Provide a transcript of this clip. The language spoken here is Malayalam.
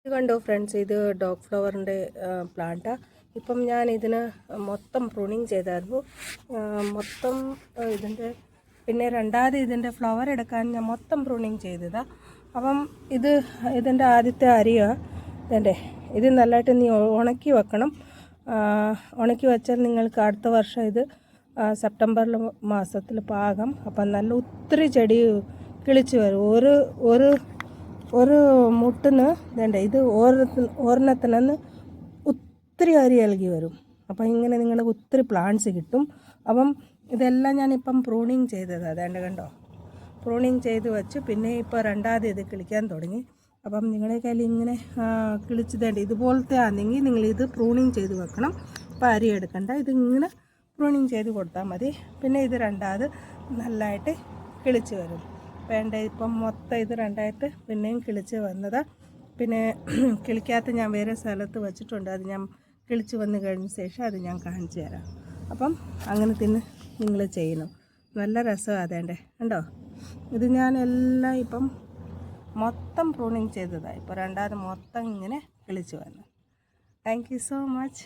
ഇത് കണ്ടോ ഫ്രണ്ട്സ്, ഇത് ഡോഗ് ഫ്ലവറിൻ്റെ പ്ലാന്റാണ്. ഇപ്പം ഞാൻ ഇതിന് മൊത്തം പ്രൂണിങ് ചെയ്തായിരുന്നു. മൊത്തം ഇതിൻ്റെ പിന്നെ രണ്ടാമത് ഇതിൻ്റെ ഫ്ലവർ എടുക്കാൻ ഞാൻ മൊത്തം പ്രൂണിങ് ചെയ്തതാണ്. അപ്പം ഇതിൻ്റെ ആദ്യത്തെ അരിയാണ്. ഇതിൻ്റെ ഇത് നല്ലതായിട്ട് നീ ഉണക്കി വെക്കണം. ഉണക്കി വെച്ചാൽ നിങ്ങൾക്ക് അടുത്ത വർഷം ഇത് സെപ്റ്റംബർ മാസത്തിൽ പാകം. അപ്പം നല്ല ഒത്തിരി ചെടി കിളിച്ച് വരും. ഒരു മുട്ടിന് ഇതേണ്ട ഇത് ഒരെണ്ണത്തിനന്ന് ഒത്തിരി അരി ഇളകി വരും. അപ്പം ഇങ്ങനെ നിങ്ങൾക്ക് ഒത്തിരി പ്ലാന്റ്സ് കിട്ടും. അപ്പം ഇതെല്ലാം ഞാനിപ്പം പ്രൂണിങ് ചെയ്തതാണ്. അതേണ്ട കണ്ടോ, പ്രൂണിങ് ചെയ്ത് വെച്ച് പിന്നെ ഇപ്പോൾ രണ്ടാമത് ഇത് കിളിക്കാൻ തുടങ്ങി. അപ്പം നിങ്ങളുടെ കയ്യിൽ ഇങ്ങനെ കിളിച്ചതേണ്ട ഇതുപോലത്തെ ആണെങ്കിൽ നിങ്ങളിത് പ്രൂണിങ് ചെയ്ത് വെക്കണം. അപ്പോൾ അരി എടുക്കണ്ട, ഇതിങ്ങനെ പ്രൂണിങ് ചെയ്ത് കൊടുത്താൽ മതി. പിന്നെ ഇത് രണ്ടാമത് നല്ലതായിട്ട് കിളിച്ച് വരും. വേണ്ട ഇപ്പം മൊത്തം ഇത് രണ്ടായിട്ട് പിന്നെയും കിളിച്ച് വന്നതാണ്. പിന്നെ കിളിക്കാത്ത ഞാൻ വേറെ സ്ഥലത്ത് വെച്ചിട്ടുണ്ട്. അത് ഞാൻ കിളിച്ച് വന്ന് കഴിഞ്ഞ ശേഷം അത് ഞാൻ കാണിച്ചു തരാം. അപ്പം അങ്ങനെ തന്നെ നിങ്ങൾ ചെയ്യണം. നല്ല രസമാണ് അതേണ്ടേ കണ്ടോ. ഇത് ഞാൻ എല്ലാം ഇപ്പം മൊത്തം പ്രൂണിങ് ചെയ്തതാണ്. ഇപ്പോൾ രണ്ടാമത് മൊത്തം ഇങ്ങനെ കിളിച്ച് വന്നു. Thank you so much.